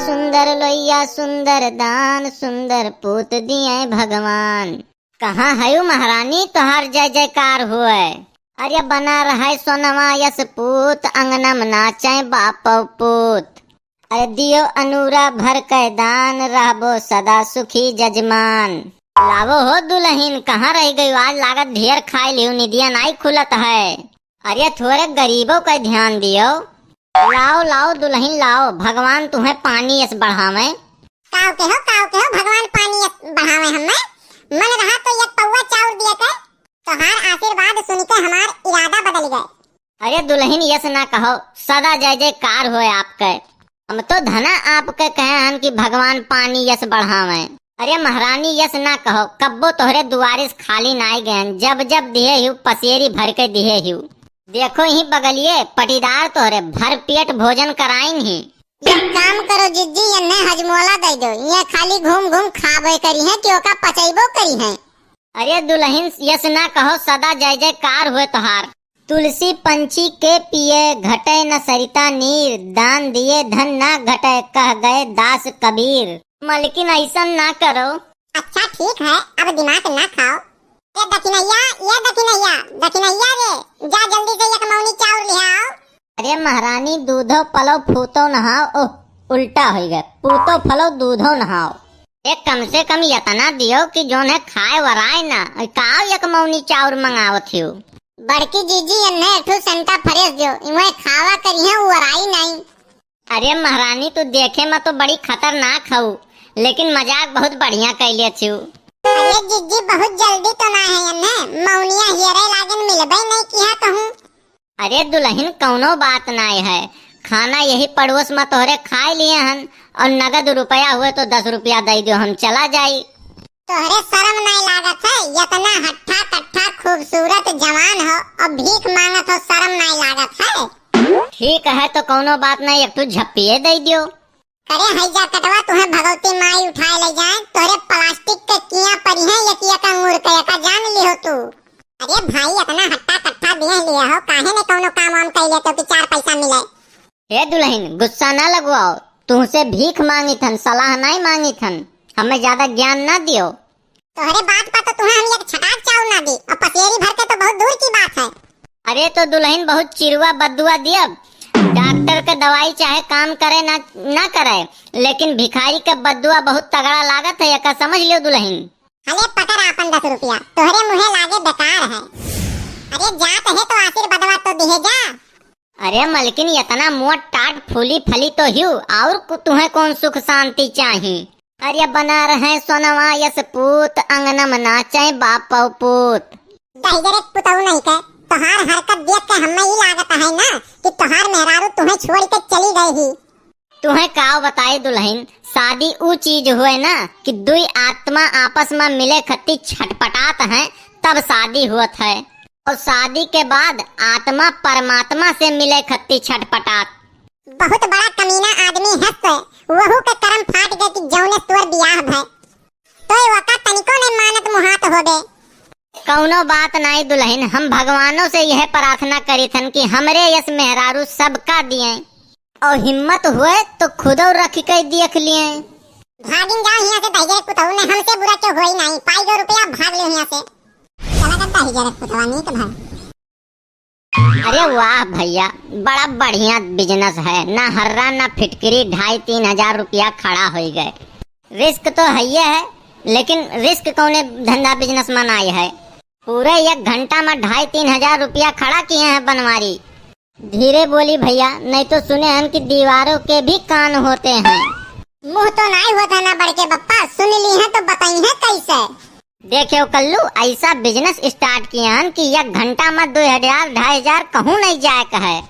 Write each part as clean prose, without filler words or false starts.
सुंदर लोइया सुंदर दान सुंदर पूत दिए भगवान। कहाँ है महारानी तोहार जय जयकार हुए। अरे बना रहा सोनवा यस पूत अंगनम नाचे बाप पूत। अरे दियो अनुरा भर के दान रहबो सदा सुखी जजमान। लावो हो दुल्हन कहाँ रह गई आज लागत ढेर खाई लियो निदिया नहीं खुलत है। अरे थोड़े गरीबों का ध्यान दियो। लाओ लाओ दुल्हन लाओ भगवान तुम्हें पानी यस बढ़ावे। काव के हो भगवान पानी यस बढ़ावे हमें। मन रहा तो एक पौवा चाउर दिया कर तोहार आशीर्वाद सुनकर हमार इरादा बदल गए। अरे दुल्हन यस ना कहो सदा जय जयकार होए आपके। हम तो धना आपके कहे हन कि भगवान पानी यस बढ़ावे। अरे महारानी यस ना कहो कब्बो तोहरे दुआरिस खाली नाई गए जब जब दिए हिउ पसेरी भर के दिए हिउ। देखो ही बगलिए पटीदार तोहरे भर पेट भोजन कराइन ही। एक काम करो जिज्जी इन्हें हजमोला दे दो ये खाली घूम घूम खाबे करी है कि ओका पचैबो करी है। अरे दुल्हन यस ना कहो सदा जय जयकार हुए तोहार। तुलसी पंछी के पिए घटे न सरिता नीर दान दिए धन ना घटे कह गए दास कबीर। मलकिन ऐसा ना करो। अच्छा ठीक है अब दिमाग ना खाओ। ये दक्षिणैया रे जा जल्दी से एक मौनी चाउर ले आओ। अरे महारानी दूधो पलो फूतो नहाओ। ओह उल्टा हो गए पूतो फलो दूधो नहाओ। एक कम से कम यतना दियो कि जोन है खाए वराय ना काओ एक मौनी चाउर मंगावत थियो। बड़की जीजी इन्हें एठो संता फरेस दियो इन्हें खावा करी है वराई नहीं। अरे महारानी तू देखे में तो बड़ी खतरनाक हऊ लेकिन मजाक बहुत बढ़िया कैले छियो। अरे जिज्जी बहुत जल्दी तो ना है इन्हें मौनिया हियरे लागन मिलबे नहीं किया कहूँ। अरे दुल्हन कौनो बात नहीं है खाना यही पड़ोस में तोहरे खाए लिए हन और नगद रुपया हुए तो 10 रुपया दे दो हम चला जाई। तोहरे शर्म नहीं लागत है इतना हट्ठा कट्ठा खूबसूरत जवान हो और भीख मांगत हो शर्म नहीं लागत है। ठीक है तो कौनो बात नहीं एक तो झप्पिए दे दियो। करे हैजा कटवा तुम्हें भगवती माई उठाए ले जाए तोहरे प्लास्टिक के किया परी है एक अंगूर का जान लियो तू। अरे भाई इतना हट्टा कट्ठा दिए लिया हो काहे ने कोनो काम वाम कर ले तो कि 4 पैसा मिले। हे दुल्हन गुस्सा ना लगवाओ तुमसे भीख मांगी थन सलाह नहीं मांगी थन हमें ज्यादा ज्ञान ना दियो। तोहरे बात पर तो तुम्हें हम एक छटाक चाउर ना दी और पसेरी भर के तो बहुत दूर की बात है। अरे तो दुल्हन बहुत चिरुआ बदुआ दिया डॉक्टर के दवाई चाहे काम करे ना करे लेकिन भिखारी के बदुआ बहुत तगड़ा लागत है का समझ लियो दुल्हन। हले पकड़ आपन 10 रुपया तोहरे मुहे लागे बेकार है। अरे जात है तो आशीर्वादवा तो दिहे जा। अरे मलकिन इतना मोट टाट फूली फली तो हिउ और तुम्हें कौन सुख शांति चाहिए। अरे बना रहे सोनवा यस पूत अंगनम नाचे बाप पूत। दहिजरे पुतऊ नहीं के तोहार हरकत देख के हमें ही लागत है ना कि तोहार मेहरारू तुम्हें छोड़ के चली गई ही। तुम्हें काव बताए दुल्हन शादी ऊ चीज हुए ना कि दुई आत्मा आपस में मिले खत्ती छटपटात हैं तब शादी हुआ है और शादी के बाद आत्मा परमात्मा से मिले खत्ती छटपटात। बहुत बड़ा कमीना आदमी है तो वहू के कर्म फाट गए कि जौने तोर बियाह भय तो वका तनिको ने मानत मुहात हो गए। कौनो बात नहीं दुल्हन हम भगवानों से यह प्रार्थना करी थन कि हमरे यस मेहरारू सबका दिए और हिम्मत हुए तो खुद रख के देख लिए। भागिन जाओ यहाँ से दहिजरे पुतऊ ने हमसे बुरा क्यों होई नहीं पाई 2 रुपया भाग लो यहाँ से चला जा दहिजरे पुतवा नहीं तो भाई। अरे वाह भैया बड़ा बढ़िया बिजनेस है ना हर्रा ना फिटकरी 2,5-3 हजार रुपया खड़ा हो गए। रिस्क तो है लेकिन रिस्क कौने धंधा बिजनेस में आई है। पूरे 1 घंटा में 2,5-3 हजार रुपया खड़ा किए हैं बनवारी। धीरे बोली भैया नहीं तो सुने हैं कि दीवारों के भी कान होते हैं। मुँह तो नहीं होता ना बड़के बप्पा सुन ली है तो बताई है कैसे। देखो कल्लू ऐसा बिजनेस स्टार्ट किया हैं कि 1 घंटा में 2,000-2,500 कहूँ नहीं जाए है।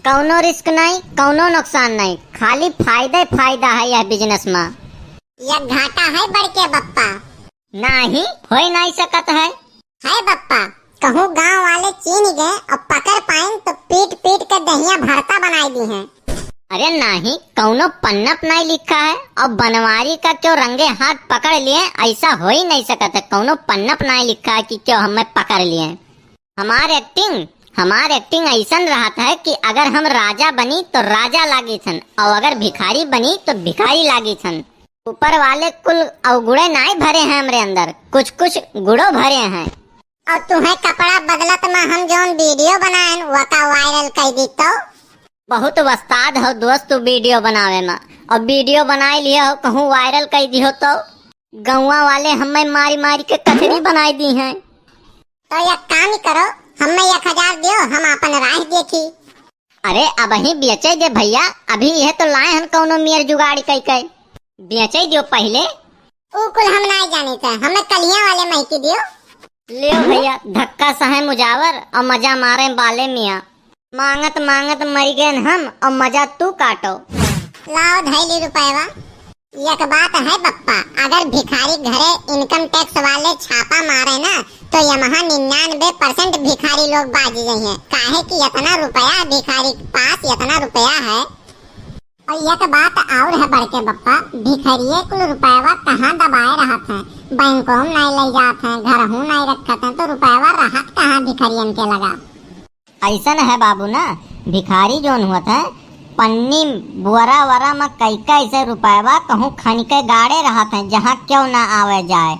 कौनो रिस्क नहीं कौनो नुकसान नहीं खाली फायदा है यह बिजनेस में। यह घाटा है बड़के बप्पा नहीं हो नहीं सकत है बप्पा कहूँ गांव वाले चीन गए और पकड़ पाए तो पीट के दहिया भरता बनाई दी हैं। अरे नहीं कौनो पन्नप नहीं लिखा है और बनवारी का क्यों रंगे हाथ पकड़ लिए ऐसा हो ही नहीं सकता है। कौनो पन्नप नहीं लिखा है कि क्यों हमें पकड़ लिए। हमारे एक्टिंग हमार एक्टिंग ऐसन रहत है कि अगर हम राजा बनी तो राजा लागी छन और अगर भिखारी बनी तो भिखारी लागी छन। ऊपर वाले कुल अवगुड़े नाई भरे हैं हमरे अंदर, कुछ कुछ गुड़ो भरे हैं। और तुम्हें कपड़ा बदलत में हम जोन वीडियो बनाए वो का वायरल कर दी तो बहुत वस्ताद हो दोस्त वीडियो बनावे में, और वीडियो बनाए लिया हो कहूँ वायरल कर दी हो तो गौवा वाले हमें मारी मारी के कचरी बनाई दी हैं। तो एक काम करो, हमें 1000 दियो, हम अपन राह देखी। अरे अब ही बेचे दे भैया, अभी यह तो लाए हम कौनो मियर जुगाड़ी कई कई बेचे दियो पहले। ऊ कुल हम नहीं जानी थे, हमें कलिया वाले महकी दियो। ले भैया धक्का सहे मुजावर और मजा मारे बाले मियाँ, मांगत मांगत मर गए हम और मजा तू काटो। लाओ 2 रुपया। एक बात है बप्पा, अगर भिखारी घरे इनकम टैक्स वाले छापा मारे ना तो यहाँ 99% भिखारी लोग बाजी गई हैं, काहे कि इतना रुपया भिखारी के पास इतना रुपया है। और एक बात और है बड़के बप्पा, भिखारिये कुल रुपया कहाँ दबाए रहते हैं, बैंकों में नहीं ले जाते हैं, घर हूँ नहीं रखते हैं, तो रुपया रहत कहाँ भिखारियन के लगा। ऐसा है बाबू ना, भिखारी जोन हुआ था पन्नी बुआरा वरा में कई कैसे रुपया कहूँ खन के गाड़े रहा था, जहाँ क्यों ना आवे जाए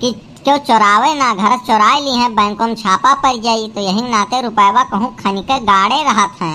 कि क्यों चोरावे ना, घर चोराए ली है, बैंकों में छापा पड़ जाई तो यही नाते रुपया कहूँ खन के गाड़े रहा था।